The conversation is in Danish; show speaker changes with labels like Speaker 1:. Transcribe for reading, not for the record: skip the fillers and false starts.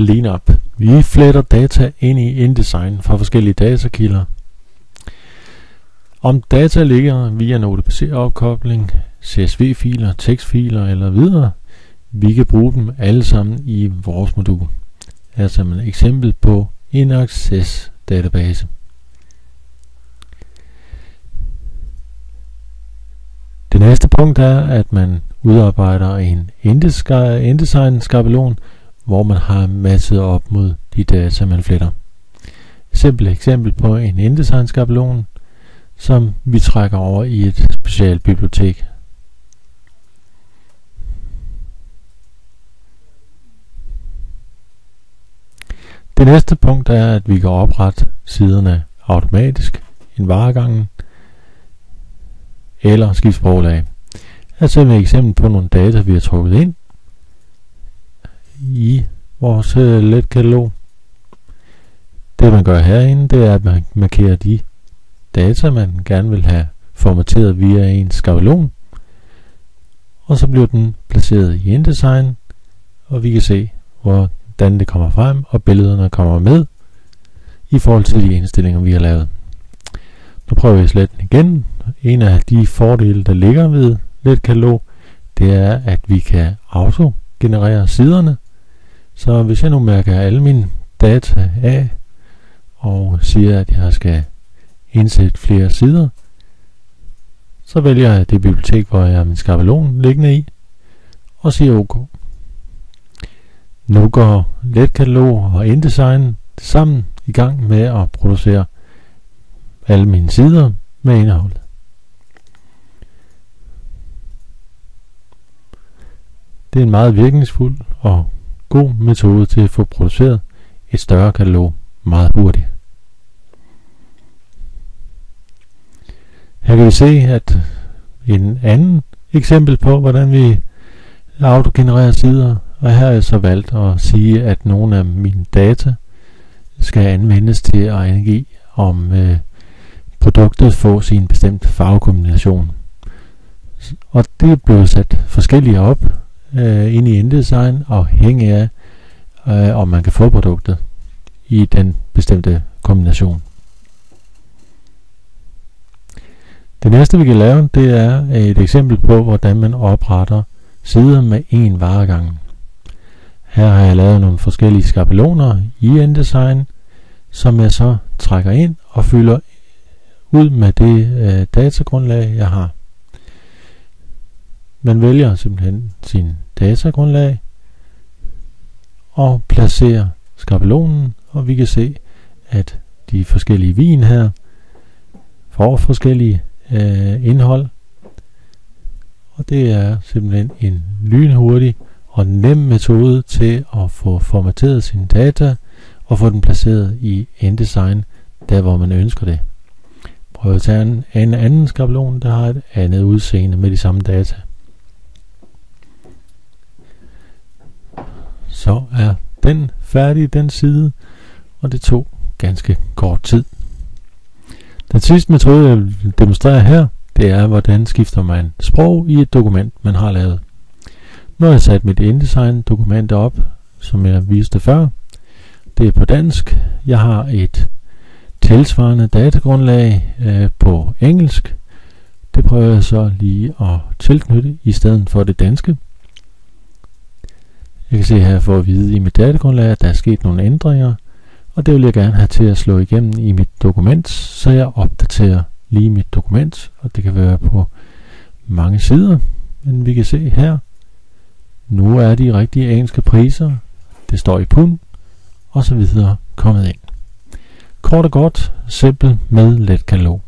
Speaker 1: Cleanup. Vi fletter data ind i InDesign fra forskellige datakilder. Om data ligger via notebaseret-opkobling, CSV-filer, tekstfiler eller videre, vi kan bruge dem alle sammen i vores modul. Her er som et eksempel på en Access database. Det næste punkt er, at man udarbejder en InDesign-skabelon, hvor man har matchet op mod de data, man fletter. Et simpelt eksempel på en InDesign-skabelon, som vi trækker over i et specielt bibliotek. Det næste punkt er, at vi kan oprette siderne automatisk, en varegangen eller skifte sproglag. Her ser vi et eksempel på nogle data, vi har trukket ind i vores let-katalog. Det man gør herinde, det er, at man markerer de data, man gerne vil have formateret via en skabelon, og så bliver den placeret i InDesign, og vi kan se, hvordan det kommer frem, og billederne kommer med i forhold til de indstillinger, vi har lavet. Nu prøver vi at slette den igen. En af de fordele, der ligger ved let-katalog, det er, at vi kan autogenerere siderne. Så hvis jeg nu mærker alle mine data af, og siger, at jeg skal indsætte flere sider, så vælger jeg det bibliotek, hvor jeg har min skabelon liggende i, og siger OK. Nu går let-katalog og InDesign sammen i gang med at producere alle mine sider med indhold. Det er en meget virkningsfuld og god metode til at få produceret et større katalog meget hurtigt. Her kan vi se, at en anden eksempel på, hvordan vi autogenererer sider, og her har jeg så valgt at sige, at nogle af mine data skal anvendes til at angive, om produktet får sin bestemt farvekombination. Og det er blevet sat forskellige op ind i InDesign, afhængig af om man kan få produktet i den bestemte kombination. Det næste vi kan lave, det er et eksempel på, hvordan man opretter sider med en varegang. Her har jeg lavet nogle forskellige skabeloner i InDesign, som jeg så trækker ind og fylder ud med det datagrundlag, jeg har. Man vælger simpelthen sin datagrundlag og placerer skabelonen, og vi kan se, at de forskellige vin her får forskellige indhold, og det er simpelthen en lynhurtig og nem metode til at få formateret sine data og få den placeret i InDesign, der hvor man ønsker det. Prøv at tage en anden skabelon, der har et andet udseende med de samme data. Så er den færdig, den side, og det tog ganske kort tid. Den sidste metode, jeg vil demonstrere her, det er, hvordan skifter man sprog i et dokument, man har lavet. Nu har jeg sat mit InDesign dokument op, som jeg viste før. Det er på dansk. Jeg har et tilsvarende datagrundlag på engelsk. Det prøver jeg så lige at tilknytte i stedet for det danske. Jeg kan se her for at vide i mit datagrundlag, at der er sket nogle ændringer, og det vil jeg gerne have til at slå igennem i mit dokument, så jeg opdaterer lige mit dokument, og det kan være på mange sider, men vi kan se her, nu er de rigtige engelske priser, det står i pund, og så videre kommet ind. Kort og godt, simpelt med let-katalog.